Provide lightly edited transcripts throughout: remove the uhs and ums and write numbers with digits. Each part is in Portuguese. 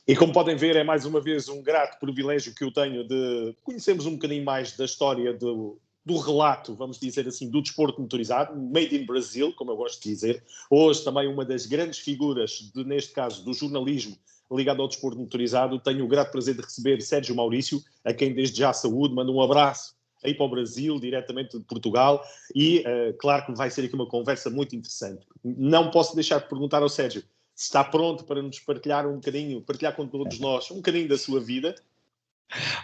E como podem ver, é mais uma vez um grato privilégio que eu tenho de conhecermos um bocadinho mais da história do relato, vamos dizer assim, do desporto motorizado, made in Brazil, como eu gosto de dizer. Hoje também uma das grandes figuras, neste caso, do jornalismo ligado ao desporto motorizado. Tenho o grato prazer de receber Sérgio Maurício, a quem desde já saúde, mando um abraço aí para o Brasil, diretamente de Portugal, e claro que vai ser aqui uma conversa muito interessante. Não posso deixar de perguntar ao Sérgio se está pronto para nos partilhar um bocadinho, partilhar com todos nós um bocadinho da sua vida.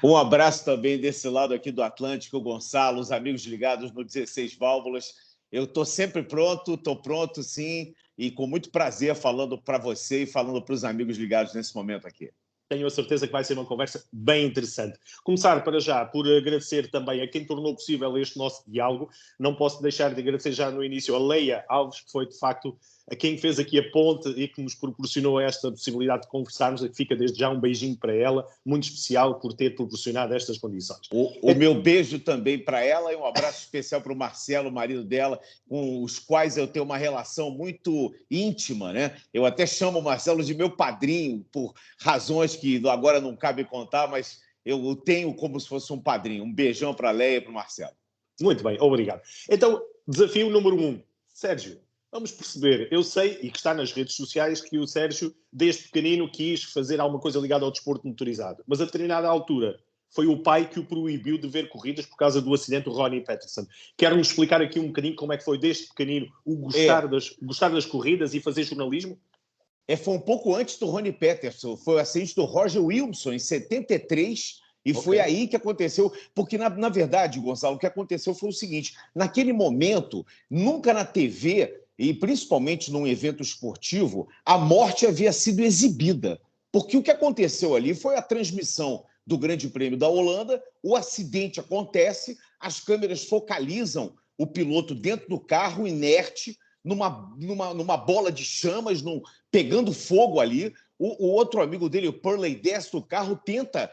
Um abraço também desse lado aqui do Atlântico, Gonçalo, os amigos ligados no 16 Válvulas. Eu estou sempre pronto, estou pronto sim, e com muito prazer falando para você e falando para os amigos ligados nesse momento aqui. Tenho a certeza que vai ser uma conversa bem interessante. Começar para já por agradecer também a quem tornou possível este nosso diálogo. Não posso deixar de agradecer já no início a Leia Alves, que foi de facto a quem fez aqui a ponte e que nos proporcionou esta possibilidade de conversarmos. Fica desde já um beijinho para ela, muito especial por ter proporcionado estas condições. O meu beijo também para ela e um abraço especial para o Marcelo, o marido dela, com os quais eu tenho uma relação muito íntima, né? Eu até chamo o Marcelo de meu padrinho, por razões que agora não cabe contar, mas eu o tenho como se fosse um padrinho. Um beijão para a Leia e para o Marcelo. Muito bem, obrigado. Então, desafio número 1. Sérgio, vamos perceber. Eu sei, e que está nas redes sociais, que o Sérgio, desde pequenino, quis fazer alguma coisa ligada ao desporto motorizado. Mas a determinada altura foi o pai que o proibiu de ver corridas por causa do acidente do Ronnie Peterson. Quer-nos explicar aqui um bocadinho como é que foi desde pequenino o gostar das corridas e fazer jornalismo? Foi um pouco antes do Ronnie Peterson. Foi o acidente do Roger Wilson, em 73, e foi aí que aconteceu. Porque, na verdade, Gonçalo, o que aconteceu foi o seguinte: naquele momento, nunca na TV, e principalmente num evento esportivo, a morte havia sido exibida. Porque o que aconteceu ali foi a transmissão do Grande Prêmio da Holanda, o acidente acontece, as câmeras focalizam o piloto dentro do carro, inerte, numa bola de chamas, pegando fogo ali. O outro amigo dele, o Purley, desce do carro, tenta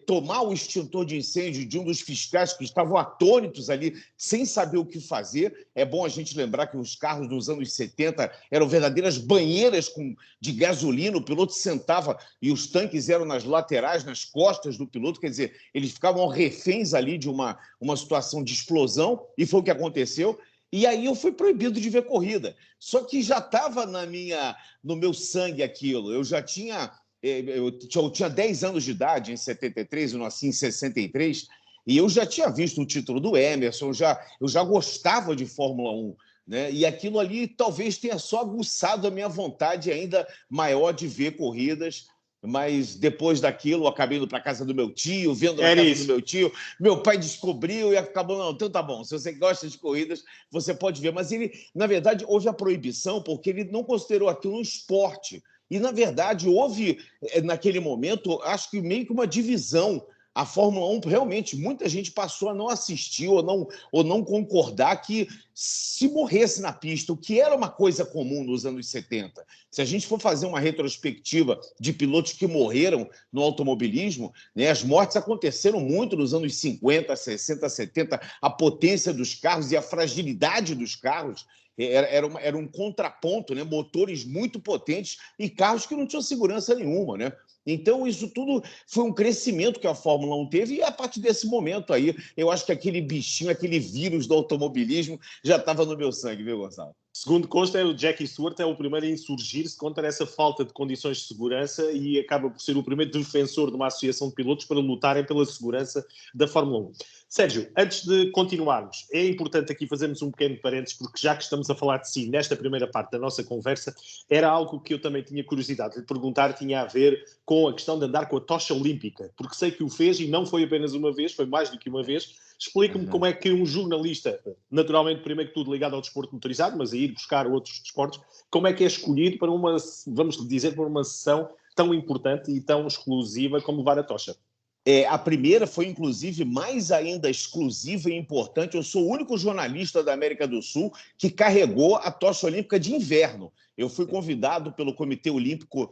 tomar o extintor de incêndio de um dos fiscais que estavam atônitos ali, sem saber o que fazer. É bom a gente lembrar que os carros dos anos 70 eram verdadeiras banheiras de gasolina, o piloto sentava e os tanques eram nas laterais, nas costas do piloto, quer dizer, eles ficavam reféns ali de uma situação de explosão, e foi o que aconteceu. E aí eu fui proibido de ver corrida. Só que já estava no meu sangue aquilo. Eu tinha 10 anos de idade em 73, eu nasci em 63, e eu já tinha visto o título do Emerson, eu já gostava de Fórmula 1. Né? E aquilo ali talvez tenha só aguçado a minha vontade ainda maior de ver corridas. Mas depois daquilo, eu acabei indo para a casa do meu tio, vendo na casa do meu tio. Meu pai descobriu e acabou, não, então tá bom, se você gosta de corridas, você pode ver. Mas ele, na verdade, houve a proibição porque ele não considerou aquilo um esporte. E, na verdade, houve, naquele momento, acho que meio que uma divisão. A Fórmula 1, realmente, muita gente passou a não assistir ou não concordar que se morresse na pista, o que era uma coisa comum nos anos 70. Se a gente for fazer uma retrospectiva de pilotos que morreram no automobilismo, né, as mortes aconteceram muito nos anos 50, 60, 70. A potência dos carros e a fragilidade dos carros era um contraponto, né? Motores muito potentes e carros que não tinham segurança nenhuma, né? Então, isso tudo foi um crescimento que a Fórmula 1 teve, e a partir desse momento aí, eu acho que aquele bichinho, aquele vírus do automobilismo já estava no meu sangue, viu, Gonçalo? Segundo consta, o Jackie Stewart é o primeiro a insurgir-se contra essa falta de condições de segurança e acaba por ser o primeiro defensor de uma associação de pilotos para lutarem pela segurança da Fórmula 1. Sérgio, antes de continuarmos, é importante aqui fazermos um pequeno parênteses, porque já que estamos a falar de si nesta primeira parte da nossa conversa, era algo que eu também tinha curiosidade de perguntar, tinha a ver com a questão de andar com a tocha olímpica, porque sei que o fez e não foi apenas uma vez, foi mais do que uma vez. Explica-me como é que um jornalista, naturalmente, primeiro que tudo ligado ao desporto motorizado, mas a ir buscar outros desportos, como é que é escolhido para vamos dizer, para uma sessão tão importante e tão exclusiva como levar a tocha? A primeira foi, inclusive, mais ainda exclusiva e importante. Eu sou o único jornalista da América do Sul que carregou a tocha olímpica de inverno. Eu fui convidado pelo Comitê Olímpico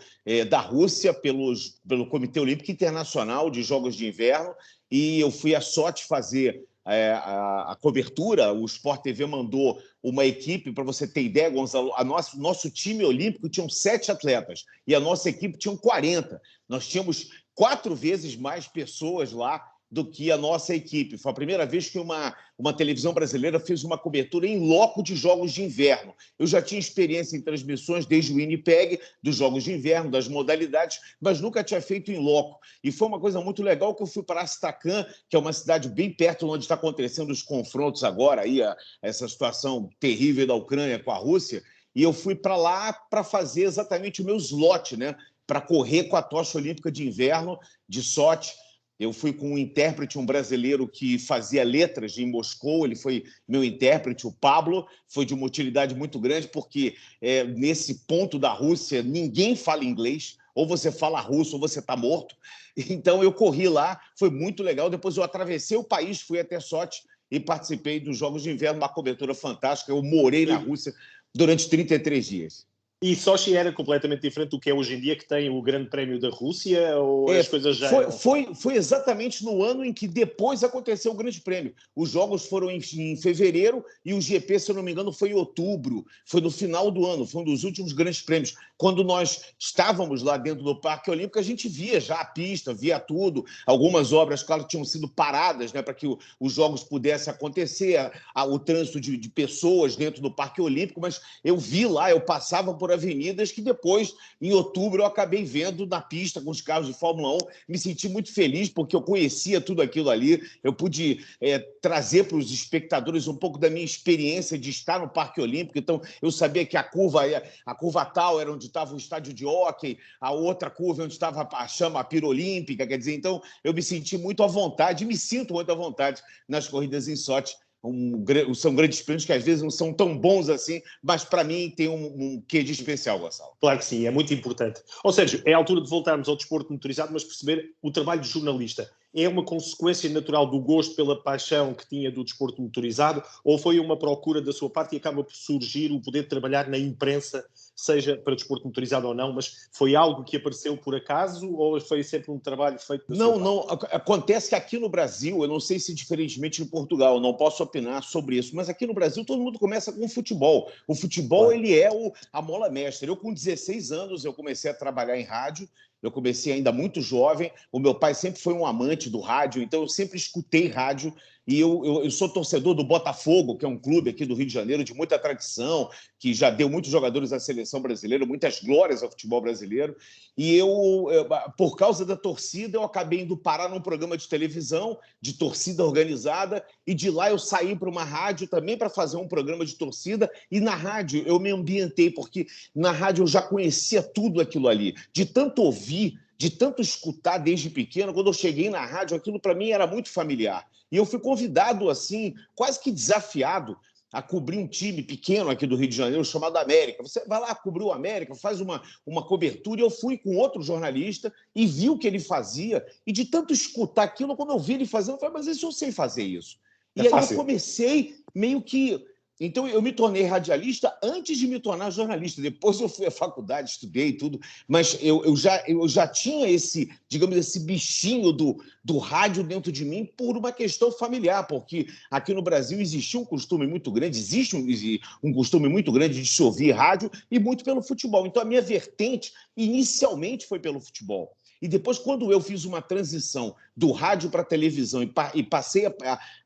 da Rússia, pelo Comitê Olímpico Internacional de Jogos de Inverno, e eu fui a sorte fazer a cobertura, o Sport TV mandou uma equipe, para você ter ideia, Gonzalo, nosso time olímpico tinham 7 atletas e a nossa equipe tinha 40. Nós tínhamos 4 vezes mais pessoas lá do que a nossa equipe. Foi a primeira vez que uma televisão brasileira fez uma cobertura em loco de jogos de inverno. Eu já tinha experiência em transmissões desde o Winnipeg, dos jogos de inverno, das modalidades, mas nunca tinha feito em loco. E foi uma coisa muito legal que eu fui para Astrakhan, que é uma cidade bem perto onde está acontecendo os confrontos agora, aí, essa situação terrível da Ucrânia com a Rússia, e eu fui para lá para fazer exatamente o meu slot, né? Para correr com a tocha olímpica de inverno de Sochi. Eu fui com um intérprete, um brasileiro que fazia letras em Moscou, ele foi meu intérprete, o Pablo, foi de uma utilidade muito grande, porque nesse ponto da Rússia ninguém fala inglês, ou você fala russo ou você está morto. Então eu corri lá, foi muito legal, depois eu atravessei o país, fui até Sochi e participei dos Jogos de Inverno, uma cobertura fantástica, eu morei na Rússia durante 33 dias. E Sochi era completamente diferente do que é hoje em dia, que tem o Grande Prémio da Rússia, ou as coisas já eram... Foi exatamente no ano em que depois aconteceu o Grande Prêmio. Os jogos foram em fevereiro e o GP, se eu não me engano, foi em outubro. Foi no final do ano, foi um dos últimos Grandes Prêmios. Quando nós estávamos lá dentro do Parque Olímpico, a gente via já a pista, via tudo. Algumas obras, claro, tinham sido paradas, né, para que os jogos pudessem acontecer, o trânsito de pessoas dentro do Parque Olímpico, mas eu vi lá, eu passava por avenidas que depois, em outubro, eu acabei vendo na pista com os carros de Fórmula 1. Me senti muito feliz porque eu conhecia tudo aquilo ali. Eu pude trazer para os espectadores um pouco da minha experiência de estar no Parque Olímpico. Então, eu sabia que a curva tal era onde estava o estádio de hóquei, a outra curva onde estava a chama pirolímpica. Quer dizer, então, eu me senti muito à vontade, me sinto muito à vontade nas corridas em Sochi. São grandes prêmios que às vezes não são tão bons assim, mas para mim tem um quê de especial, Gonçalo. Claro que sim, é muito importante. Ou seja, é a altura de voltarmos ao desporto motorizado, mas perceber o trabalho de jornalista. É uma consequência natural do gosto pela paixão que tinha do desporto motorizado, ou foi uma procura da sua parte e acaba por surgir o poder de trabalhar na imprensa, seja para desporto motorizado ou não, mas foi algo que apareceu por acaso ou foi sempre um trabalho feito da sua parte? Não. Acontece que aqui no Brasil, eu não sei se diferentemente em Portugal, eu não posso opinar sobre isso, mas aqui no Brasil todo mundo começa com o futebol. O futebol, claro, ele é a mola mestra. Eu, com 16 anos, eu comecei a trabalhar em rádio. Eu comecei ainda muito jovem. O meu pai sempre foi um amante do rádio, então eu sempre escutei rádio. E eu sou torcedor do Botafogo, que é um clube aqui do Rio de Janeiro de muita tradição, que já deu muitos jogadores à seleção brasileira, muitas glórias ao futebol brasileiro. E por causa da torcida, eu acabei indo parar num programa de televisão, de torcida organizada, e de lá eu saí para uma rádio também para fazer um programa de torcida. E na rádio eu me ambientei, porque na rádio eu já conhecia tudo aquilo ali. De tanto ouvir, de tanto escutar desde pequeno, quando eu cheguei na rádio, aquilo para mim era muito familiar. E eu fui convidado, assim, quase que desafiado, a cobrir um time pequeno aqui do Rio de Janeiro chamado América. Você vai lá cobrir o América, faz uma cobertura, e eu fui com outro jornalista e vi o que ele fazia, e de tanto escutar aquilo, quando eu vi ele fazendo, eu falei, mas isso eu sei fazer isso. E aí eu comecei meio que... Então, eu me tornei radialista antes de me tornar jornalista. Depois eu fui à faculdade, estudei tudo, mas eu já tinha esse, digamos, esse bichinho do rádio dentro de mim por uma questão familiar, porque aqui no Brasil existe um costume muito grande, existe um costume muito grande de se ouvir rádio e muito pelo futebol. Então, a minha vertente inicialmente foi pelo futebol. E depois, quando eu fiz uma transição do rádio para a televisão e passei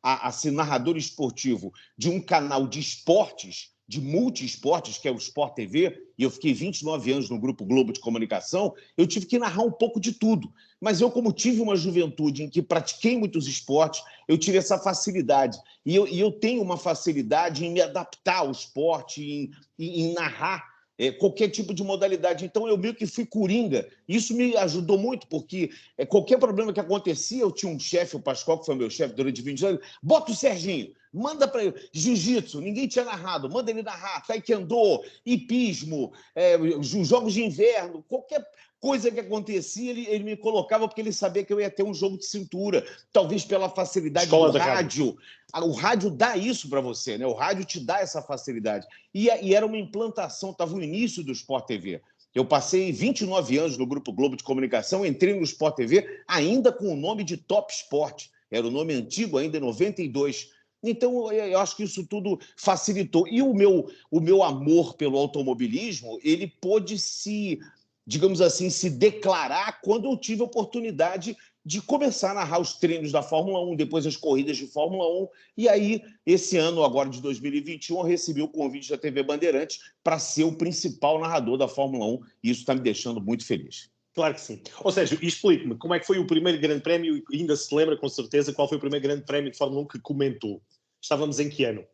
a ser narrador esportivo de um canal de esportes, de multi-esportes, que é o Sport TV, e eu fiquei 29 anos no Grupo Globo de Comunicação, eu tive que narrar um pouco de tudo. Mas eu, como tive uma juventude em que pratiquei muitos esportes, eu tive essa facilidade. E eu tenho uma facilidade em me adaptar ao esporte, em narrar qualquer tipo de modalidade. Então, eu meio que fui coringa. Isso me ajudou muito, porque qualquer problema que acontecia, eu tinha um chefe, o Pascoal, que foi meu chefe durante 20 anos, bota o Serginho, manda para ele. Jiu-jitsu, ninguém tinha narrado, manda ele narrar. Taekwondo, hipismo, jogos de inverno, qualquer coisa que acontecia, ele me colocava porque ele sabia que eu ia ter um jogo de cintura, talvez pela facilidade do rádio. O rádio dá isso para você, né? O rádio te dá essa facilidade. E era uma implantação, estava no início do Sport TV. Eu passei 29 anos no Grupo Globo de Comunicação, entrei no Sport TV ainda com o nome de Top Sport. era o nome antigo ainda, em 92. Então, eu acho que isso tudo facilitou. E o meu amor pelo automobilismo, ele pôde se, digamos assim, se declarar quando eu tive a oportunidade de começar a narrar os treinos da Fórmula 1, depois as corridas de Fórmula 1. E aí, esse ano, agora de 2021, eu recebi o convite da TV Bandeirantes para ser o principal narrador da Fórmula 1. E isso está me deixando muito feliz. Claro que sim. Ou seja, explique-me, como é que foi o primeiro grande prémio, e ainda se lembra com certeza qual foi o primeiro grande prémio de Fórmula 1 que comentou? Estávamos em que ano?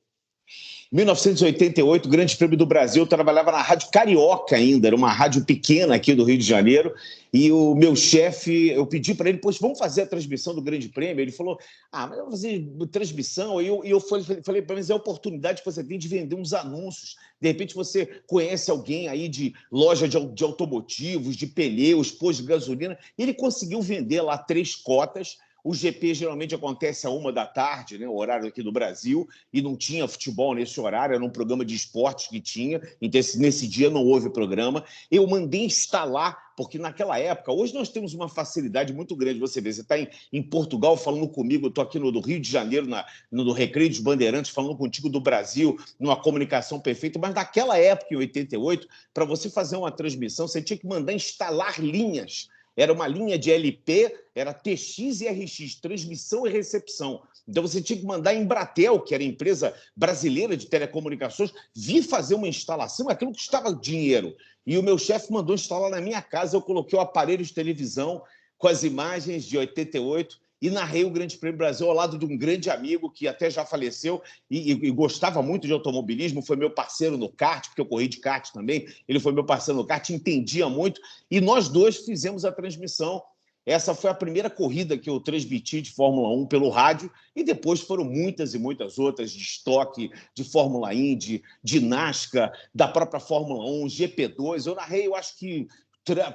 1988, Grande Prêmio do Brasil, eu trabalhava na Rádio Carioca ainda, era uma rádio pequena aqui do Rio de Janeiro, e o meu chefe, eu pedi para ele, poxa, vamos fazer a transmissão do Grande Prêmio? Ele falou, mas eu vou fazer transmissão, e eu falei, mas é a oportunidade que você tem de vender uns anúncios, de repente você conhece alguém aí de loja de automotivos, de pneus, posto de gasolina, e ele conseguiu vender lá 3 cotas. O GP geralmente acontece à 1h da tarde, né, o horário aqui do Brasil, e não tinha futebol nesse horário, era um programa de esportes que tinha, então nesse dia não houve programa. Eu mandei instalar, porque naquela época, hoje nós temos uma facilidade muito grande, você vê, você está em Portugal falando comigo, eu estou aqui no Rio de Janeiro, no Recreio dos Bandeirantes, falando contigo do Brasil, numa comunicação perfeita, mas naquela época, em 88, para você fazer uma transmissão, você tinha que mandar instalar linhas. Era uma linha de LP, era TX e RX, transmissão e recepção. Então, você tinha que mandar a Embratel, que era a empresa brasileira de telecomunicações, vir fazer uma instalação, aquilo custava dinheiro. E o meu chefe mandou instalar na minha casa, eu coloquei o aparelho de televisão com as imagens de 88 e narrei o Grande Prêmio Brasil ao lado de um grande amigo que até já faleceu e gostava muito de automobilismo, foi meu parceiro no kart, porque eu corri de kart também, ele foi meu parceiro no kart, entendia muito, e nós dois fizemos a transmissão. Essa foi a primeira corrida que eu transmiti de Fórmula 1 pelo rádio, e depois foram muitas e muitas outras de estoque, de Fórmula Indy, de NASCAR, da própria Fórmula 1, GP2. Eu narrei, eu acho que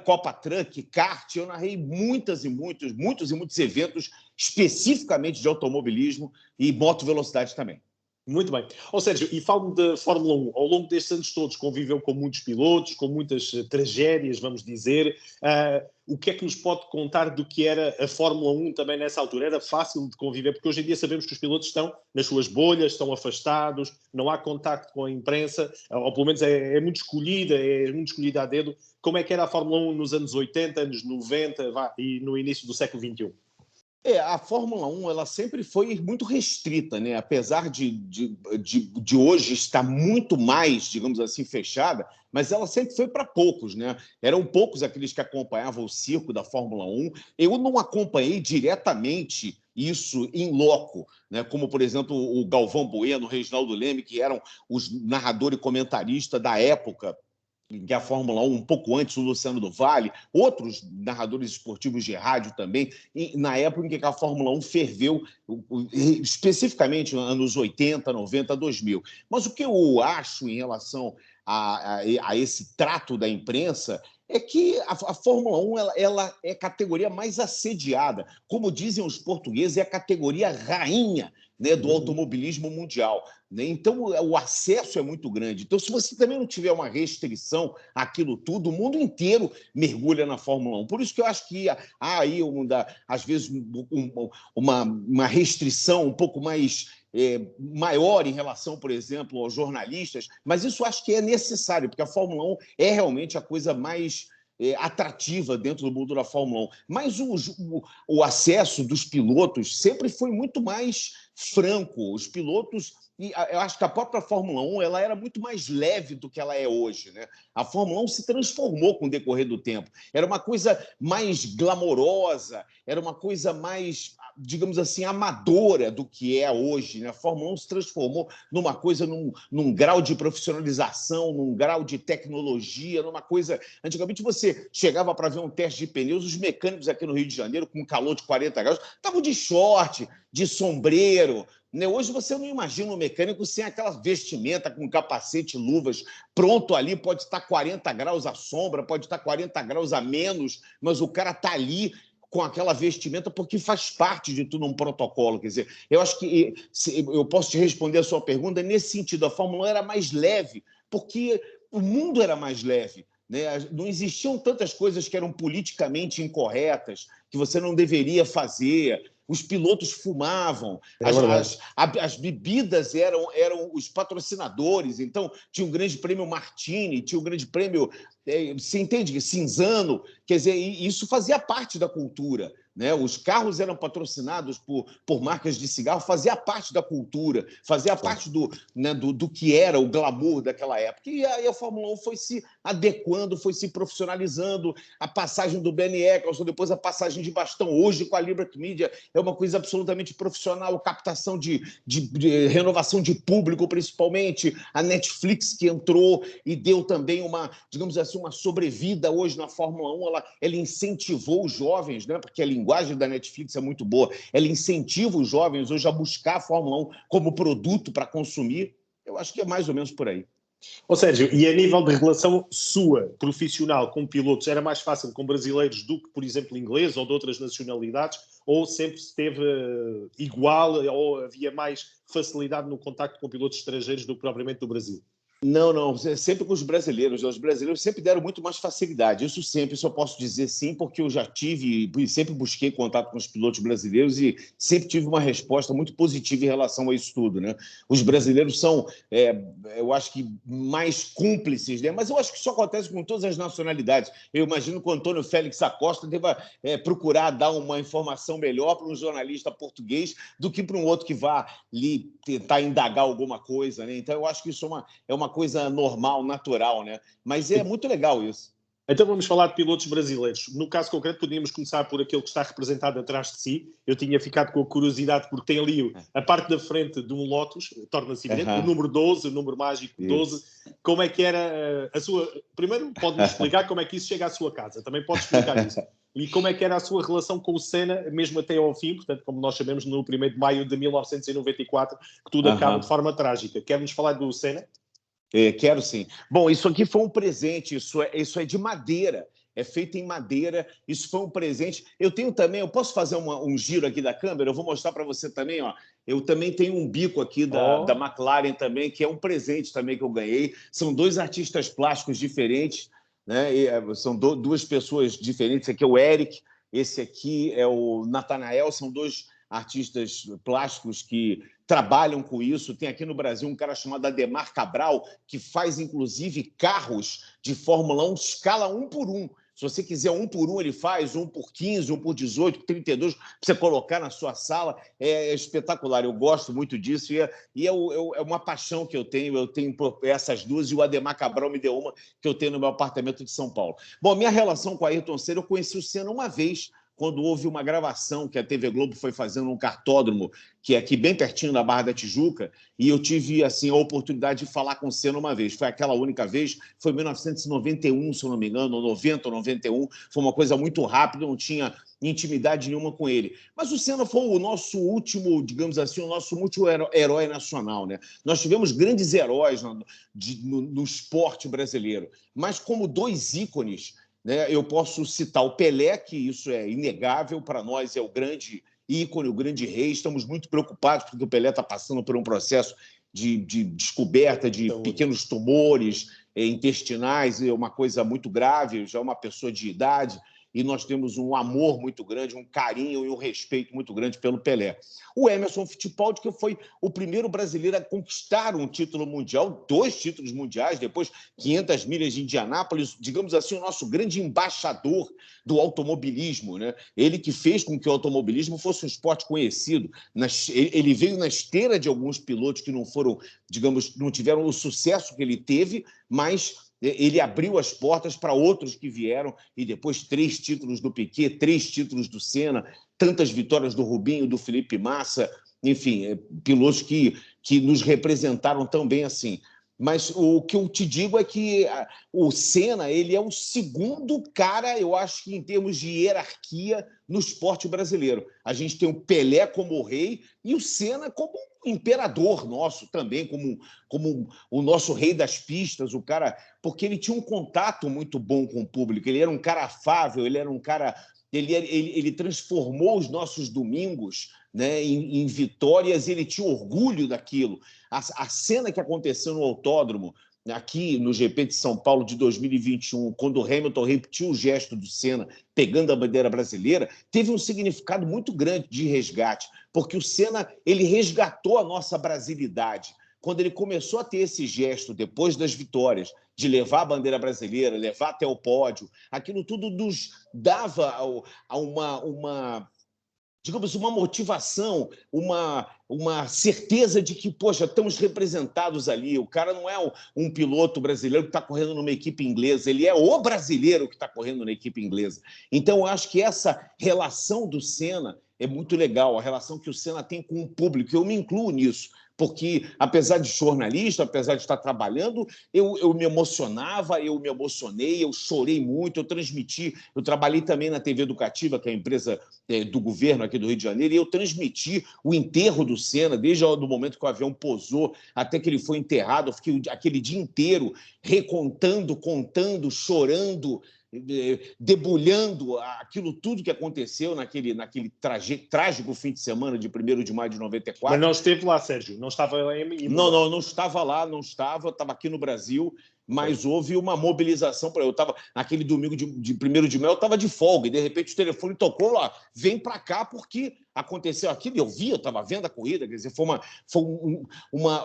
Copa Truck, kart, eu narrei muitos e muitos eventos especificamente de automobilismo e moto velocidade também. Muito bem. Ou seja, e falo-me da Fórmula 1. Ao longo destes anos todos conviveu com muitos pilotos, com muitas tragédias, vamos dizer. O que é que nos pode contar do que era a Fórmula 1 também nessa altura? Era fácil de conviver? Porque hoje em dia sabemos que os pilotos estão nas suas bolhas, estão afastados, não há contacto com a imprensa, ou pelo menos é muito escolhida a dedo. Como é que era a Fórmula 1 nos anos 80, anos 90 e no início do século XXI? A Fórmula 1 ela sempre foi muito restrita, né? Apesar de hoje estar muito mais, digamos assim, fechada, mas ela sempre foi para poucos, né? Eram poucos aqueles que acompanhavam o circo da Fórmula 1. Eu não acompanhei diretamente isso em loco, né? Como, por exemplo, o Galvão Bueno, o Reginaldo Leme, que eram os narrador e comentarista da época que a Fórmula 1, um pouco antes, o Luciano do Vale, outros narradores esportivos de rádio também, na época em que a Fórmula 1 ferveu, especificamente nos anos 80, 90, 2000. Mas o que eu acho em relação a esse trato da imprensa é que a Fórmula 1 ela é a categoria mais assediada. Como dizem os portugueses, é a categoria rainha, né, do automobilismo mundial. Né? Então, o acesso é muito grande. Então, se você também não tiver uma restrição àquilo tudo, o mundo inteiro mergulha na Fórmula 1. Por isso que eu acho que há aí, às vezes, uma restrição um pouco mais maior em relação, por exemplo, aos jornalistas, mas isso acho que é necessário, porque a Fórmula 1 é realmente a coisa mais atrativa dentro do mundo da Fórmula 1. Mas o acesso dos pilotos sempre foi muito mais franco. Os pilotos, e eu acho que a própria Fórmula 1 ela era muito mais leve do que ela é hoje, né? A Fórmula 1 se transformou com o decorrer do tempo. Era uma coisa mais glamourosa, era uma coisa mais, digamos assim, amadora do que é hoje, né? A Fórmula 1 se transformou numa coisa, num grau de profissionalização, num grau de tecnologia, numa coisa... Antigamente você chegava para ver um teste de pneus, os mecânicos aqui no Rio de Janeiro, com calor de 40 graus, estavam de short, de sombreiro. Né? Hoje você não imagina um mecânico sem aquela vestimenta, com capacete, luvas, pronto ali, pode estar 40 graus à sombra, pode estar 40 graus a menos, mas o cara está ali com aquela vestimenta porque faz parte de tudo um protocolo. Quer dizer, eu acho que eu posso te responder a sua pergunta nesse sentido. A Fórmula 1 era mais leve porque o mundo era mais leve. Né? Não existiam tantas coisas que eram politicamente incorretas, que você não deveria fazer. os pilotos fumavam, É verdade. as bebidas eram os patrocinadores, então tinha o Grande Prêmio Martini, tinha o Grande Prêmio, você entende? Cinzano, quer dizer, isso fazia parte da cultura. Né? Os carros eram patrocinados por marcas de cigarro, fazia parte da cultura, fazia parte do que era o glamour daquela época. E aí a Fórmula 1 foi se adequando, foi se profissionalizando, a passagem do Bernie Eccleston, depois a passagem de bastão, hoje com a Liberty Media, é uma coisa absolutamente profissional, captação de renovação de público, principalmente, a Netflix que entrou e deu também uma, digamos assim, uma sobrevida hoje na Fórmula 1, ela incentivou os jovens, né? Porque a linguagem da Netflix é muito boa, ela incentiva os jovens hoje a buscar a Fórmula 1 como produto para consumir. Eu acho que é mais ou menos por aí. Ou seja, e a nível de relação sua, profissional, com pilotos, era mais fácil com brasileiros do que, por exemplo, inglês ou de outras nacionalidades? Ou sempre esteve igual, ou havia mais facilidade no contacto com pilotos estrangeiros do que propriamente do Brasil? Não, sempre com os brasileiros. Os brasileiros sempre deram muito mais facilidade. Isso eu posso dizer sim, porque eu já tive e sempre busquei contato com os pilotos brasileiros e sempre tive uma resposta muito positiva em relação a isso tudo. Né? Os brasileiros são, eu acho que, mais cúmplices, né? Mas eu acho que isso acontece com todas as nacionalidades. Eu imagino que o Antônio Félix Acosta deva procurar dar uma informação melhor para um jornalista português do que para um outro que vá ali tentar indagar alguma coisa. Né? Então, eu acho que isso é uma coisa normal, natural, né? Mas é muito legal isso. Então vamos falar de pilotos brasileiros. No caso concreto, podíamos começar por aquele que está representado atrás de si. Eu tinha ficado com a curiosidade, porque tem ali a parte da frente de um Lotus, torna-se evidente, o número 12, o número mágico 12. Isso. Como é que era a sua... Primeiro, pode-me explicar como é que isso chega à sua casa. Também pode explicar isso. E como é que era a sua relação com o Senna, mesmo até ao fim, portanto, como nós sabemos, no 1º de maio de 1994, que tudo acaba de forma trágica. Quer-nos falar do Senna? Quero sim. Bom, isso aqui foi um presente, isso é de madeira, é feito em madeira, isso foi um presente. Eu tenho também, eu posso fazer um giro aqui da câmera? Eu vou mostrar para você também, ó. Eu também tenho um bico aqui da McLaren também, que é um presente também que eu ganhei. São dois artistas plásticos diferentes, né? São duas pessoas diferentes. Esse aqui é o Eric, esse aqui é o Nathanael, são dois artistas plásticos que trabalham com isso. Tem aqui no Brasil um cara chamado Ademar Cabral, que faz, inclusive, carros de Fórmula 1, escala 1 por 1. Se você quiser 1 por 1, ele faz 1 por 15, 1 por 18, 32, para você colocar na sua sala. É espetacular, eu gosto muito disso e é uma paixão que eu tenho. Eu tenho essas duas e o Ademar Cabral me deu uma que eu tenho no meu apartamento de São Paulo. Bom, minha relação com o Ayrton Senna, eu conheci o Senna uma vez, quando houve uma gravação que a TV Globo foi fazendo num cartódromo, que é aqui bem pertinho da Barra da Tijuca, e eu tive assim, a oportunidade de falar com o Senna uma vez. Foi aquela única vez, foi em 1991, se eu não me engano, ou 90 ou 91, foi uma coisa muito rápida, não tinha intimidade nenhuma com ele. Mas o Senna foi o nosso último, digamos assim, o nosso último herói nacional. Né? Nós tivemos grandes heróis no esporte brasileiro, mas como dois ícones, né? Eu posso citar o Pelé, que isso é inegável, para nós é o grande ícone, o grande rei. Estamos muito preocupados porque o Pelé está passando por um processo de descoberta de pequenos tumores intestinais, é uma coisa muito grave, já é uma pessoa de idade, e nós temos um amor muito grande, um carinho e um respeito muito grande pelo Pelé. O Emerson Fittipaldi, que foi o primeiro brasileiro a conquistar um título mundial, 2 títulos mundiais, depois 500 milhas de Indianápolis, digamos assim, o nosso grande embaixador do automobilismo, né? Ele que fez com que o automobilismo fosse um esporte conhecido. Ele veio na esteira de alguns pilotos que não foram, digamos, não tiveram o sucesso que ele teve, mas ele abriu as portas para outros que vieram, e depois 3 títulos do Piquet, 3 títulos do Senna, tantas vitórias do Rubinho, do Felipe Massa, enfim, pilotos que nos representaram tão bem assim. Mas o que eu te digo é que o Senna, ele é o segundo cara, eu acho que em termos de hierarquia no esporte brasileiro. A gente tem o Pelé como o rei e o Senna como imperador nosso também, como o nosso rei das pistas, o cara, porque ele tinha um contato muito bom com o público, ele era um cara afável, ele era um cara... Ele transformou os nossos domingos, né, em vitórias, e ele tinha orgulho daquilo. A cena que aconteceu no autódromo, aqui no GP de São Paulo de 2021, quando o Hamilton repetiu o gesto do Senna pegando a bandeira brasileira, teve um significado muito grande de resgate, porque o Senna ele resgatou a nossa brasilidade. Quando ele começou a ter esse gesto depois das vitórias, de levar a bandeira brasileira, levar até o pódio, aquilo tudo nos dava a digamos, uma motivação, uma certeza de que, poxa, estamos representados ali. O cara não é um piloto brasileiro que está correndo numa equipe inglesa, ele é o brasileiro que está correndo na equipe inglesa. Então, eu acho que essa relação do Senna é muito legal, a relação que o Senna tem com o público. Eu me incluo nisso, porque, apesar de jornalista, apesar de estar trabalhando, eu me emocionava, eu me emocionei, eu chorei muito, eu transmiti. Eu trabalhei também na TV Educativa, que é a empresa do governo aqui do Rio de Janeiro, e eu transmiti o enterro do Senna, desde o momento que o avião pousou até que ele foi enterrado. Eu fiquei aquele dia inteiro recontando, contando, chorando, debulhando aquilo tudo que aconteceu naquele trágico fim de semana de 1º de maio de 94. Mas não esteve lá, Sérgio? Não estava lá em... Não estava lá, estava aqui no Brasil, mas houve uma mobilização. Eu estava naquele domingo de 1º de maio, eu estava de folga, e de repente o telefone tocou lá, vem para cá porque aconteceu aquilo. Eu estava vendo a corrida, quer dizer,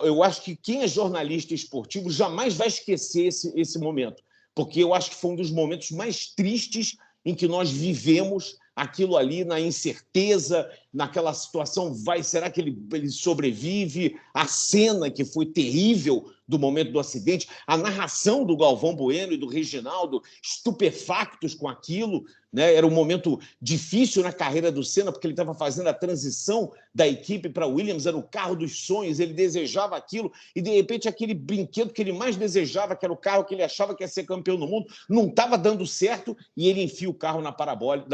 eu acho que quem é jornalista esportivo jamais vai esquecer esse momento, porque eu acho que foi um dos momentos mais tristes em que nós vivemos aquilo ali, na incerteza, naquela situação, será que ele sobrevive? A cena que foi terrível do momento do acidente, a narração do Galvão Bueno e do Reginaldo, estupefactos com aquilo, né? Era um momento difícil na carreira do Senna, porque ele estava fazendo a transição da equipe para Williams, era o carro dos sonhos, ele desejava aquilo, e de repente aquele brinquedo que ele mais desejava, que era o carro que ele achava que ia ser campeão do mundo, não estava dando certo, e ele enfia o carro na parabólica,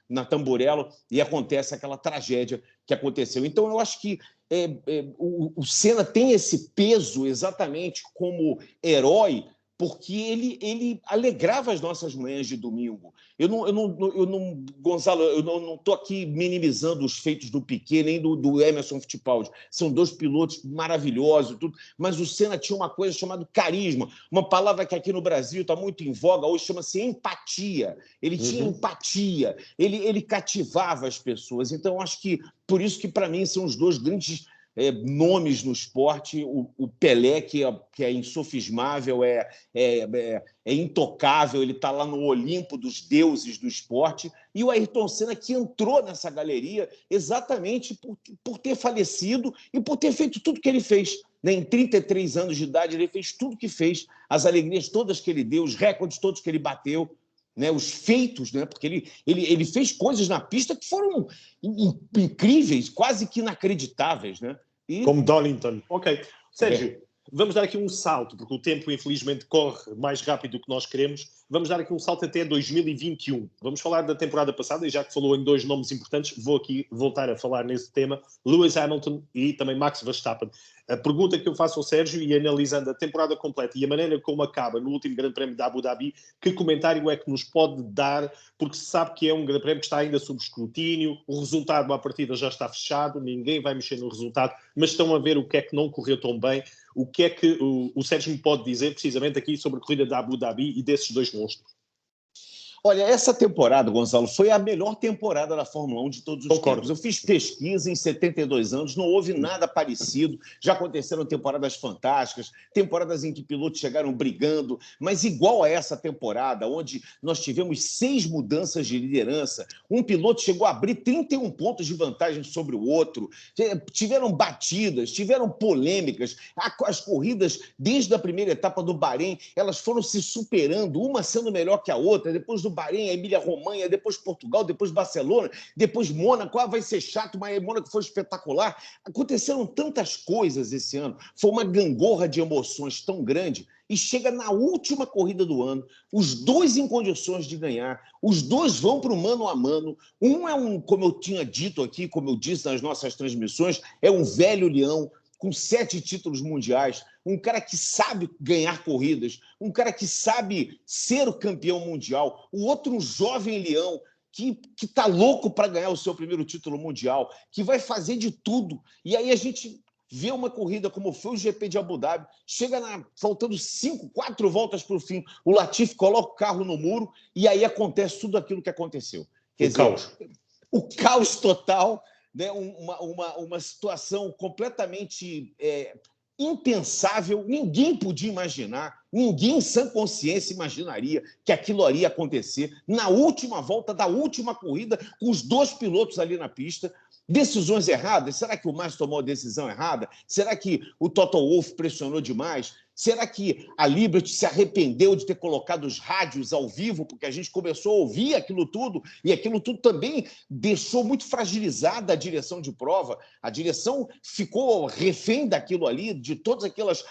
na tamborela, e acontece aquela tragédia que aconteceu. Então, eu acho que o Senna tem esse peso exatamente como herói, porque ele alegrava as nossas manhãs de domingo. Gonzalo, eu não estou aqui minimizando os feitos do Piquet nem do Emerson Fittipaldi. São dois pilotos maravilhosos, tudo, mas o Senna tinha uma coisa chamada carisma, uma palavra que aqui no Brasil está muito em voga hoje, chama-se empatia. Ele tinha empatia, ele cativava as pessoas. Então, acho que por isso que, para mim, são os dois grandes nomes no esporte. O Pelé, que é insofismável, é intocável, ele está lá no Olimpo dos deuses do esporte, e o Ayrton Senna, que entrou nessa galeria exatamente por ter falecido e por ter feito tudo que ele fez. Em 33 anos de idade, ele fez tudo que fez, as alegrias todas que ele deu, os recordes todos que ele bateu, né, os feitos, né, porque ele fez coisas na pista que foram incríveis, quase que inacreditáveis. Né? Como Donington. Ok. Sérgio, vamos dar aqui um salto, porque o tempo, infelizmente, corre mais rápido do que nós queremos. Vamos dar aqui um salto até 2021. Vamos falar da temporada passada, e já que falou em dois nomes importantes, vou aqui voltar a falar nesse tema. Lewis Hamilton e também Max Verstappen. A pergunta que eu faço ao Sérgio, e analisando a temporada completa e a maneira como acaba no último Grande Prémio da Abu Dhabi, que comentário é que nos pode dar, porque se sabe que é um Grande Prémio que está ainda sob escrutínio, o resultado à partida já está fechado, ninguém vai mexer no resultado, mas estão a ver o que é que não correu tão bem. O que é que o Sérgio me pode dizer precisamente aqui sobre a corrida da Abu Dhabi e desses dois monstros? Olha, essa temporada, Gonzalo, foi a melhor temporada da Fórmula 1 de todos os tempos. Eu fiz pesquisa em 72 anos, não houve nada parecido. Já aconteceram temporadas fantásticas, temporadas em que pilotos chegaram brigando, mas igual a essa temporada, onde nós tivemos 6 mudanças de liderança, um piloto chegou a abrir 31 pontos de vantagem sobre o outro, tiveram batidas, tiveram polêmicas, as corridas, desde a primeira etapa do Bahrein, elas foram se superando, uma sendo melhor que a outra. Depois do Bahrein, a Emília-Romanha, depois Portugal, depois Barcelona, depois Mônaco. Vai ser chato, mas Mônaco foi espetacular. Aconteceram tantas coisas esse ano, foi uma gangorra de emoções tão grande, e chega na última corrida do ano, os dois em condições de ganhar, os dois vão para o mano a mano. Como eu tinha dito aqui, como eu disse nas nossas transmissões, é um velho leão com 7 títulos mundiais, um cara que sabe ganhar corridas, um cara que sabe ser o campeão mundial. O outro, um jovem leão que está louco para ganhar o seu primeiro título mundial, que vai fazer de tudo. E aí a gente vê uma corrida como foi o GP de Abu Dhabi, faltando 4 voltas para o fim, o Latifi coloca o carro no muro e aí acontece tudo aquilo que aconteceu. Quer dizer, caos. O caos total, né? Uma situação completamente impensável, ninguém podia imaginar, ninguém em sã consciência imaginaria que aquilo ali ia acontecer na última volta da última corrida, com os 2 pilotos ali na pista. Decisões erradas? Será que o Massa tomou a decisão errada? Será que o Toto Wolff pressionou demais? Será que a Liberty se arrependeu de ter colocado os rádios ao vivo, porque a gente começou a ouvir aquilo tudo, e aquilo tudo também deixou muito fragilizada a direção de prova? A direção ficou refém daquilo ali, de todas aquelas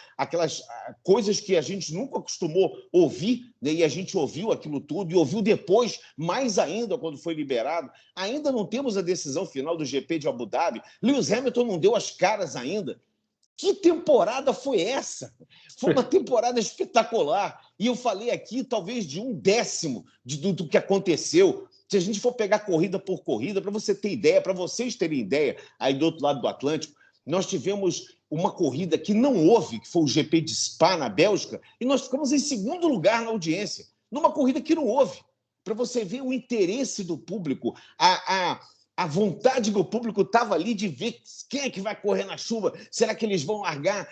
coisas que a gente nunca acostumou ouvir, né? E a gente ouviu aquilo tudo, e ouviu depois, mais ainda, quando foi liberado. Ainda não temos a decisão final do GP de Abu Dhabi. Lewis Hamilton não deu as caras ainda. Que temporada foi essa? Foi uma temporada espetacular. E eu falei aqui, talvez, de 1/10 do que aconteceu. Se a gente for pegar corrida por corrida, para você ter ideia, para vocês terem ideia, aí do outro lado do Atlântico, nós tivemos uma corrida que não houve, que foi o GP de Spa, na Bélgica, e nós ficamos em segundo lugar na audiência, numa corrida que não houve. Para você ver o interesse do público, a vontade do público estava ali de ver quem é que vai correr na chuva, será que eles vão largar?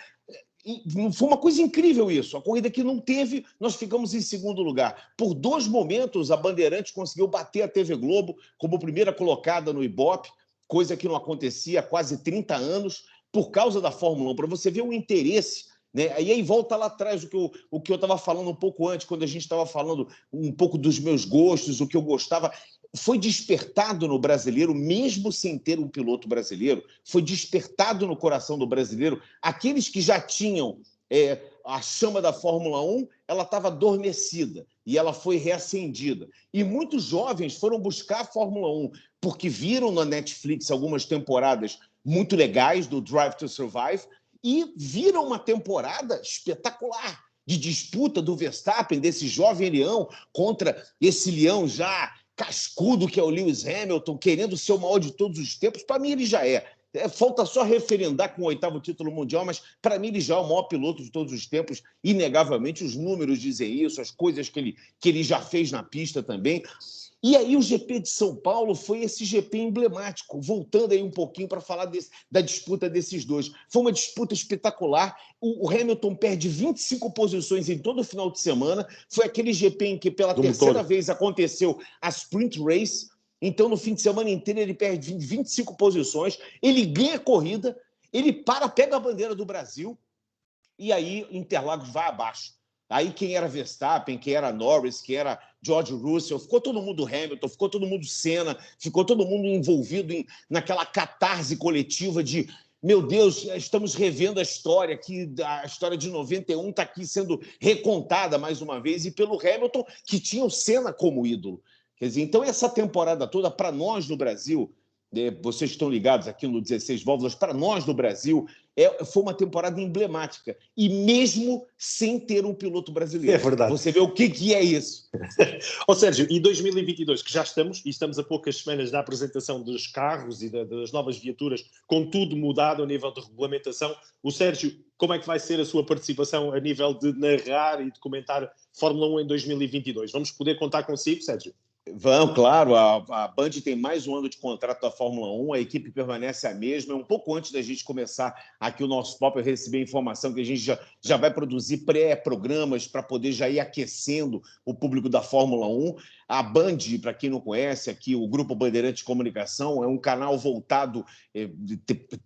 E foi uma coisa incrível isso. A corrida que não teve, nós ficamos em segundo lugar. Por 2 momentos, a Bandeirantes conseguiu bater a TV Globo como primeira colocada no Ibope, coisa que não acontecia há quase 30 anos, por causa da Fórmula 1, para você ver o interesse, né? E aí volta lá atrás o que eu estava falando um pouco antes, quando a gente estava falando um pouco dos meus gostos, o que eu gostava. Foi despertado no brasileiro, mesmo sem ter um piloto brasileiro, foi despertado no coração do brasileiro. Aqueles que já tinham a chama da Fórmula 1, ela estava adormecida e ela foi reacendida. E muitos jovens foram buscar a Fórmula 1 porque viram na Netflix algumas temporadas muito legais do Drive to Survive e viram uma temporada espetacular de disputa do Verstappen, desse jovem leão contra esse leão já cascudo que é o Lewis Hamilton, querendo ser o maior de todos os tempos. Para mim, ele já é. Falta só referendar com o 8º título mundial, mas para mim ele já é o maior piloto de todos os tempos. Inegavelmente, os números dizem isso, as coisas que ele já fez na pista também. E aí o GP de São Paulo foi esse GP emblemático, voltando aí um pouquinho para falar da disputa desses dois. Foi uma disputa espetacular, o Hamilton perde 25 posições em todo o final de semana, foi aquele GP em que pela terceira vez aconteceu a Sprint Race, então no fim de semana inteiro ele perde 25 posições, ele ganha a corrida, ele pega a bandeira do Brasil e aí Interlagos vai abaixo. Aí quem era Verstappen, quem era Norris, quem era George Russell, ficou todo mundo Hamilton, ficou todo mundo Senna, ficou todo mundo envolvido naquela catarse coletiva de meu Deus, estamos revendo a história de 91 está aqui sendo recontada mais uma vez, e pelo Hamilton, que tinha o Senna como ídolo. Quer dizer, então essa temporada toda, para nós no Brasil, vocês estão ligados aqui no 16 Válvulas, para nós no Brasil, foi uma temporada emblemática. E mesmo sem ter um piloto brasileiro. É verdade. Você vê o que é isso. Ó Sérgio, e 2022, que já estamos a poucas semanas da apresentação dos carros e das novas viaturas, com tudo mudado a nível de regulamentação, o Sérgio, como é que vai ser a sua participação a nível de narrar e de comentar Fórmula 1 em 2022? Vamos poder contar consigo, Sérgio? Vão, claro, a Band tem mais um ano de contrato da Fórmula 1, a equipe permanece a mesma. Um pouco antes da gente começar aqui o nosso papo, eu recebi a informação que a gente já vai produzir pré-programas para poder já ir aquecendo o público da Fórmula 1. A Band, para quem não conhece, aqui o Grupo Bandeirantes de Comunicação é um canal voltado,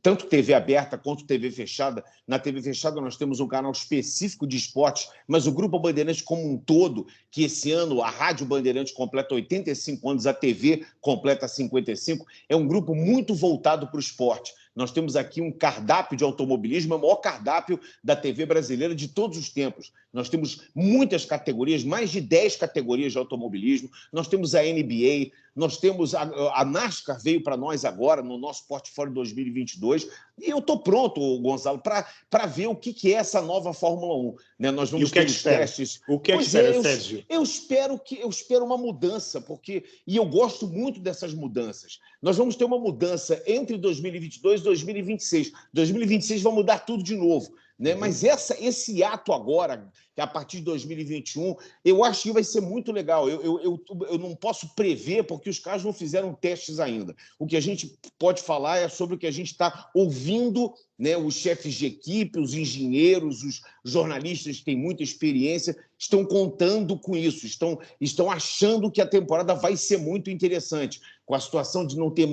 tanto TV aberta quanto TV fechada. Na TV fechada nós temos um canal específico de esportes, mas o Grupo Bandeirantes como um todo, que esse ano a Rádio Bandeirantes completa 85 anos, a TV completa 55, é um grupo muito voltado para o esporte. Nós temos aqui um cardápio de automobilismo, é o maior cardápio da TV brasileira de todos os tempos. Nós temos muitas categorias, mais de 10 categorias de automobilismo. Nós temos a NBA, nós temos a NASCAR veio para nós agora, no nosso portfólio 2022. E eu estou pronto, Gonzalo, para ver o que é essa nova Fórmula 1. Né? Nós vamos ter os testes. O que é que espera, Sérgio? Eu espero uma mudança, e eu gosto muito dessas mudanças. Nós vamos ter uma mudança entre 2022 e 2026. 2026 vai mudar tudo de novo. Né? Mas esse ato agora, que a partir de 2021, eu acho que vai ser muito legal. Eu não posso prever, porque os caras não fizeram testes ainda. O que a gente pode falar é sobre o que a gente está ouvindo, né? Os chefes de equipe, os engenheiros, os jornalistas que têm muita experiência, estão contando com isso, estão achando que a temporada vai ser muito interessante, com a situação de não ter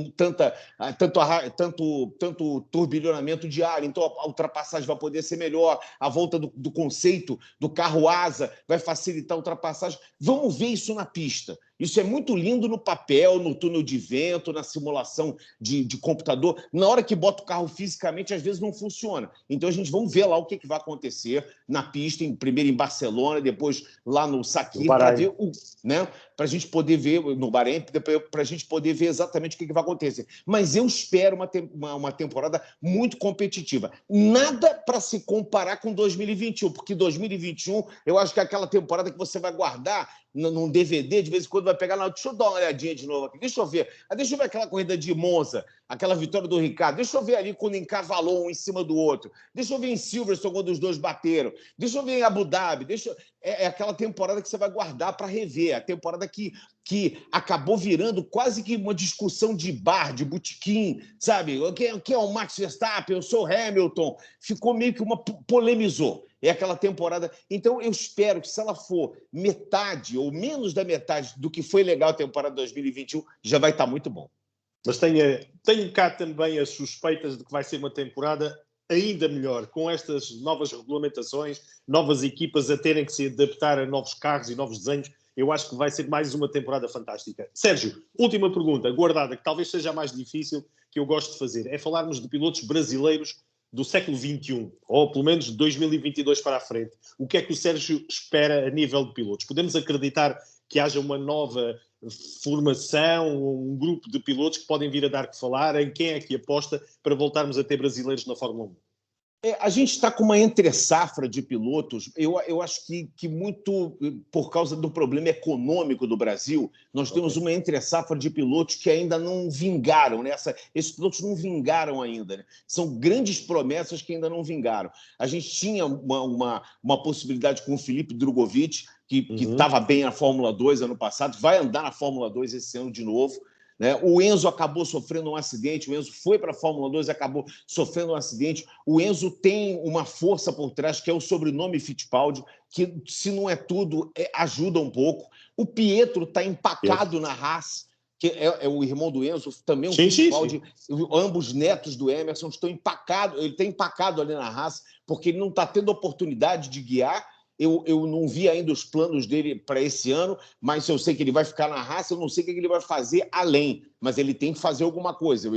tanto turbilhonamento de ar, então a ultrapassagem vai poder ser melhor, a volta do conceito do carro asa vai facilitar a ultrapassagem. Vamos ver isso na pista. Isso é muito lindo no papel, no túnel de vento, na simulação de computador. Na hora que bota o carro fisicamente, às vezes não funciona. Então, vamos ver lá o que vai acontecer na pista, primeiro em Barcelona, depois lá no Sakir, para ver né? Para a gente poder ver no Bahrein, para a gente poder ver exatamente o que vai acontecer. Mas eu espero uma temporada muito competitiva. Nada para se comparar com 2021, porque 2021 eu acho que é aquela temporada que você vai guardar num DVD, de vez em quando vai pegar, não, deixa eu dar uma olhadinha de novo aqui, deixa eu ver aquela corrida de Monza, aquela vitória do Ricardo, deixa eu ver ali quando encavalou um em cima do outro, deixa eu ver em Silverstone quando os dois bateram, deixa eu ver em Abu Dhabi, é aquela temporada que você vai guardar para rever, a temporada que acabou virando quase que uma discussão de bar, de botequim, sabe? Quem é o Max Verstappen? Eu sou o Hamilton. Ficou meio que polemizou. É aquela temporada. Então, eu espero que, se ela for metade ou menos da metade do que foi legal a temporada 2021, já vai estar muito bom. Mas tenho cá também as suspeitas de que vai ser uma temporada ainda melhor, com estas novas regulamentações, novas equipas a terem que se adaptar a novos carros e novos desenhos. Eu acho que vai ser mais uma temporada fantástica. Sérgio, última pergunta, guardada, que talvez seja a mais difícil, que eu gosto de fazer, é falarmos de pilotos brasileiros do século XXI, ou pelo menos de 2022 para a frente. O que é que o Sérgio espera a nível de pilotos? Podemos acreditar que haja uma nova formação, um grupo de pilotos que podem vir a dar que falar? Em quem é que aposta para voltarmos a ter brasileiros na Fórmula 1? A gente está com uma entre-safra de pilotos. Eu acho que muito por causa do problema econômico do Brasil, nós temos uma entre-safra de pilotos que ainda não vingaram. Né? Esses pilotos não vingaram ainda. Né? São grandes promessas que ainda não vingaram. A gente tinha uma possibilidade com o Felipe Drugovich, que estava bem na Fórmula 2 ano passado, vai andar na Fórmula 2 esse ano de novo. Né? O Enzo acabou sofrendo um acidente, o Enzo foi para a Fórmula 2 e acabou sofrendo um acidente. O Enzo tem uma força por trás, que é o sobrenome Fittipaldi, que, se não é tudo, ajuda um pouco. O Pietro está empacado na Haas, que é o irmão do Enzo, também o Fittipaldi, ambos netos do Emerson, estão empacados. Ele está empacado ali na Haas, porque ele não está tendo oportunidade de guiar. Eu não vi ainda os planos dele para esse ano, mas eu sei que ele vai ficar na raça, eu não sei o que ele vai fazer além, mas ele tem que fazer alguma coisa.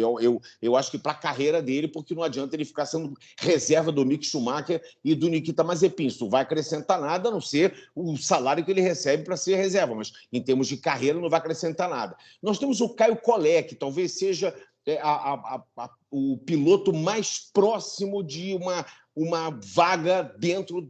Eu acho que para a carreira dele, porque não adianta ele ficar sendo reserva do Mick Schumacher e do Nikita Mazepin. Isso não vai acrescentar nada, a não ser o salário que ele recebe para ser reserva, mas em termos de carreira não vai acrescentar nada. Nós temos o Caio Collet, que talvez seja o piloto mais próximo de uma vaga dentro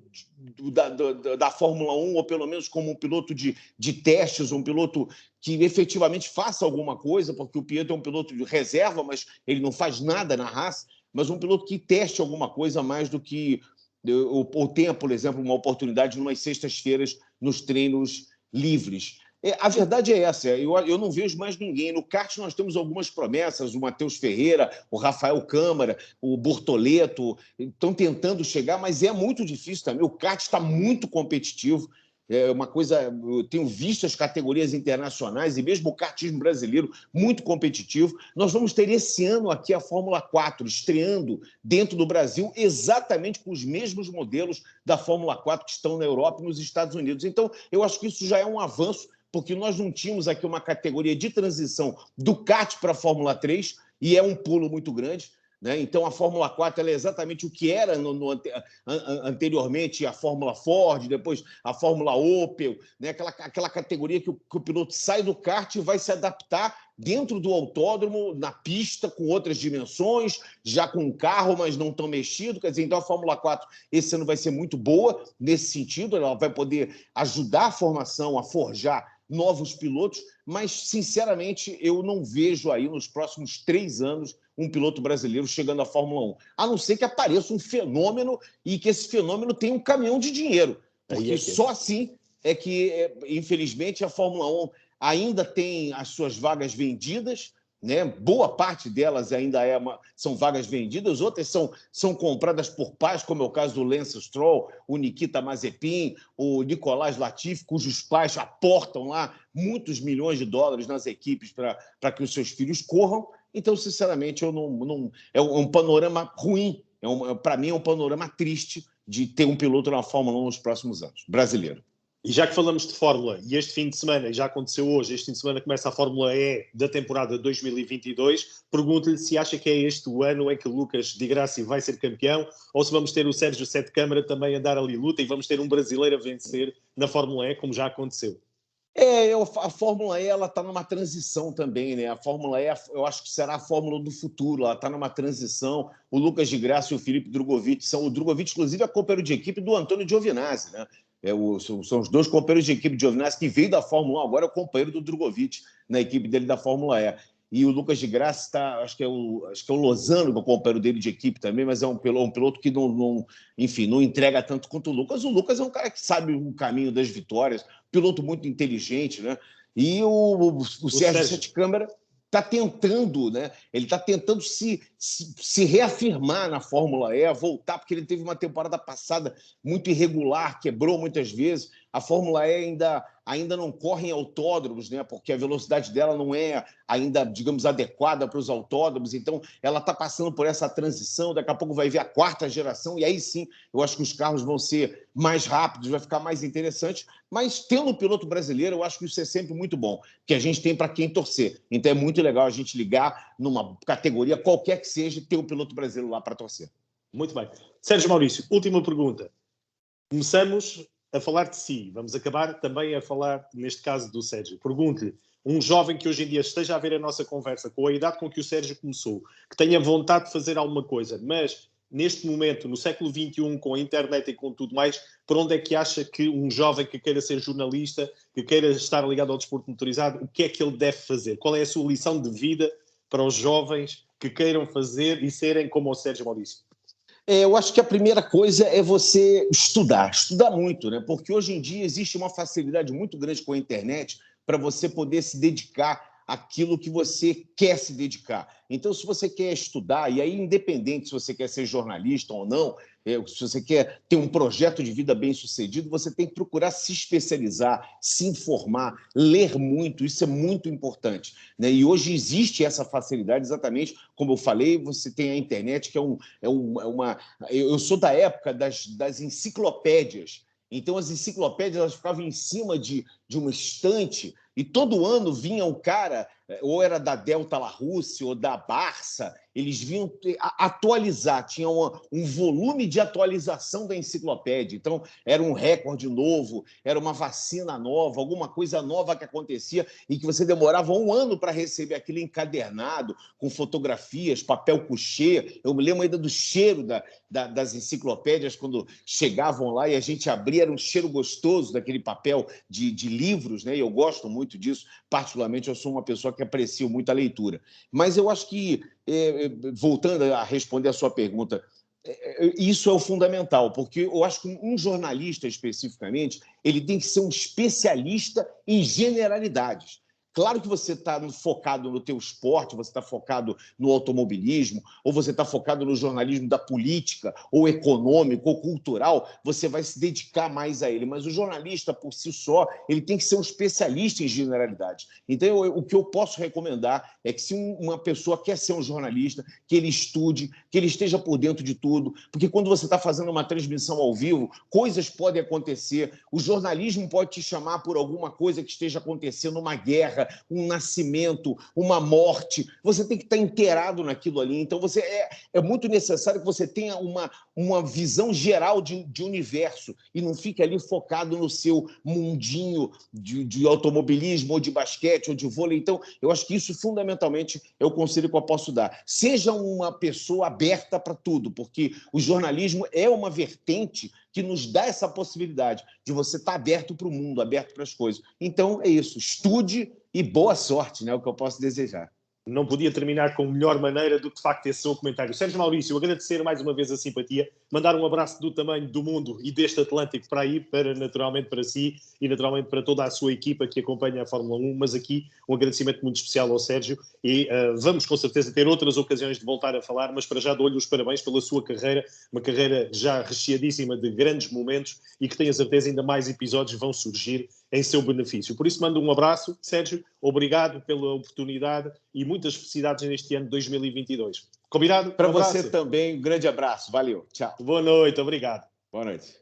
da Fórmula 1, ou pelo menos como um piloto de testes, um piloto que efetivamente faça alguma coisa, porque o Pietro é um piloto de reserva, mas ele não faz nada na Haas, mas um piloto que teste alguma coisa mais do que ou tenha, por exemplo, uma oportunidade numas sextas-feiras nos treinos livres. A verdade é essa, eu não vejo mais ninguém. No kart nós temos algumas promessas, o Matheus Ferreira, o Rafael Câmara, o Bortoleto, estão tentando chegar, mas é muito difícil também. O kart está muito competitivo, é uma coisa, eu tenho visto as categorias internacionais e mesmo o kartismo brasileiro muito competitivo. Nós vamos ter esse ano aqui a Fórmula 4 estreando dentro do Brasil exatamente com os mesmos modelos da Fórmula 4 que estão na Europa e nos Estados Unidos. Então, eu acho que isso já é um avanço, porque nós não tínhamos aqui uma categoria de transição do kart para a Fórmula 3, e é um pulo muito grande. né? Então, a Fórmula 4 ela é exatamente o que era anteriormente a Fórmula Ford, depois a Fórmula Opel, né? Aquela categoria que o piloto sai do kart e vai se adaptar dentro do autódromo, na pista, com outras dimensões, já com um carro, mas não tão mexido. Quer dizer, então a Fórmula 4 esse ano vai ser muito boa nesse sentido, ela vai poder ajudar a formação, a forjar novos pilotos, mas, sinceramente, eu não vejo aí nos próximos 3 anos um piloto brasileiro chegando à Fórmula 1, a não ser que apareça um fenômeno e que esse fenômeno tenha um caminhão de dinheiro, porque só assim é que, infelizmente, a Fórmula 1 ainda tem as suas vagas vendidas, né? Boa parte delas ainda são vagas vendidas, outras são compradas por pais, como é o caso do Lance Stroll, o Nikita Mazepin, o Nicolas Latifi, cujos pais aportam lá muitos milhões de dólares nas equipes para que os seus filhos corram. Então, sinceramente, é um panorama ruim. Para mim, é um panorama triste de ter um piloto na Fórmula 1 nos próximos anos, brasileiro. E já que falamos de Fórmula, e este fim de semana, já aconteceu hoje, este fim de semana começa a Fórmula E da temporada 2022, pergunto-lhe se acha que é este o ano em que Lucas Di Grassi vai ser campeão, ou se vamos ter o Sérgio Sete Câmara também a dar ali luta e vamos ter um brasileiro a vencer na Fórmula E, como já aconteceu. A Fórmula E está numa transição também, né? A Fórmula E, eu acho que será a Fórmula do futuro, ela está numa transição. O Lucas Di Grassi e o Felipe Drugovich o Drugovich, inclusive, é companheiro de equipe do Antônio Giovinazzi, né? São os dois companheiros de equipe de Giovinazzi, que veio da Fórmula 1, agora é o companheiro do Drugovich na equipe dele da Fórmula E. E o Lucas Di Grassi acho que é o Lozano, que é o companheiro dele de equipe também, mas é um piloto que não entrega tanto quanto o Lucas. O Lucas é um cara que sabe o caminho das vitórias, piloto muito inteligente, né? E o Sérgio Sete Câmara está tentando, né? Ele está tentando se reafirmar na Fórmula E, voltar, porque ele teve uma temporada passada muito irregular, quebrou muitas vezes. A Fórmula E ainda não corre em autódromos, né? Porque a velocidade dela não é ainda, digamos, adequada para os autódromos. Então, ela está passando por essa transição. Daqui a pouco vai vir a 4ª geração, e aí sim, eu acho que os carros vão ser mais rápidos, vai ficar mais interessante. Mas, tendo um piloto brasileiro, eu acho que isso é sempre muito bom, porque a gente tem para quem torcer. Então, é muito legal a gente ligar numa categoria qualquer que seja, ter um piloto brasileiro lá para torcer. Muito bem. Sérgio Maurício, última pergunta. Começamos a falar de si. Vamos acabar também a falar, neste caso, do Sérgio. Pergunto-lhe, um jovem que hoje em dia esteja a ver a nossa conversa, com a idade com que o Sérgio começou, que tenha vontade de fazer alguma coisa, mas neste momento, no século XXI, com a internet e com tudo mais, por onde é que acha que um jovem que queira ser jornalista, que queira estar ligado ao desporto motorizado, o que é que ele deve fazer? Qual é a sua lição de vida para os jovens que queiram fazer e serem como o Sérgio Maurício? Eu acho que a primeira coisa é você estudar muito, né? Porque hoje em dia existe uma facilidade muito grande com a internet para você poder se dedicar àquilo que você quer se dedicar. Então, se você quer estudar, e aí independente se você quer ser jornalista ou não, se você quer ter um projeto de vida bem-sucedido, você tem que procurar se especializar, se informar, ler muito, isso é muito importante, né? E hoje existe essa facilidade, exatamente como eu falei, você tem a internet, que Eu sou da época das enciclopédias. Então, as enciclopédias elas ficavam em cima de uma estante e todo ano vinha um cara, ou era da Delta La Russe ou da Barça, eles vinham atualizar, tinha um volume de atualização da enciclopédia. Então, era um recorde novo, era uma vacina nova, alguma coisa nova que acontecia e que você demorava 1 ano para receber aquilo encadernado, com fotografias, papel couché. Eu me lembro ainda do cheiro das enciclopédias quando chegavam lá e a gente abria, era um cheiro gostoso daquele papel de livros, né? E eu gosto muito disso, particularmente eu sou uma pessoa que aprecio muito a leitura. Mas eu acho que, voltando a responder a sua pergunta, isso é o fundamental, porque eu acho que um jornalista, especificamente, ele tem que ser um especialista em generalidades. Claro que você está focado no teu esporte, você está focado no automobilismo, ou você está focado no jornalismo da política, ou econômico, ou cultural, você vai se dedicar mais a ele. Mas o jornalista, por si só, ele tem que ser um especialista em generalidades. Então, o que eu posso recomendar é que se uma pessoa quer ser um jornalista, que ele estude, que ele esteja por dentro de tudo, porque quando você está fazendo uma transmissão ao vivo, coisas podem acontecer, o jornalismo pode te chamar por alguma coisa que esteja acontecendo, uma guerra, queda, um nascimento, uma morte. Você tem que estar inteirado naquilo ali. Então, é muito necessário que você tenha uma visão geral de universo e não fique ali focado no seu mundinho de automobilismo, ou de basquete, ou de vôlei. Então, eu acho que isso, fundamentalmente, é o conselho que eu posso dar. Seja uma pessoa aberta para tudo, porque o jornalismo é uma vertente que nos dá essa possibilidade de você estar aberto para o mundo, aberto para as coisas. Então, é isso. Estude e boa sorte, né? É o que eu posso desejar. Não podia terminar com melhor maneira do que, de facto, esse seu comentário. Sérgio Maurício, agradecer mais uma vez a simpatia, mandar um abraço do tamanho do mundo e deste Atlântico para aí, naturalmente para si e naturalmente para toda a sua equipa que acompanha a Fórmula 1, mas aqui um agradecimento muito especial ao Sérgio e vamos com certeza ter outras ocasiões de voltar a falar, mas para já dou-lhe os parabéns pela sua carreira, uma carreira já recheadíssima de grandes momentos e que tenho a certeza ainda mais episódios vão surgir em seu benefício. Por isso mando um abraço, Sérgio, obrigado pela oportunidade e muitas felicidades neste ano de 2022. Combinado? Para você também, um grande abraço. Valeu. Tchau. Boa noite, obrigado. Boa noite.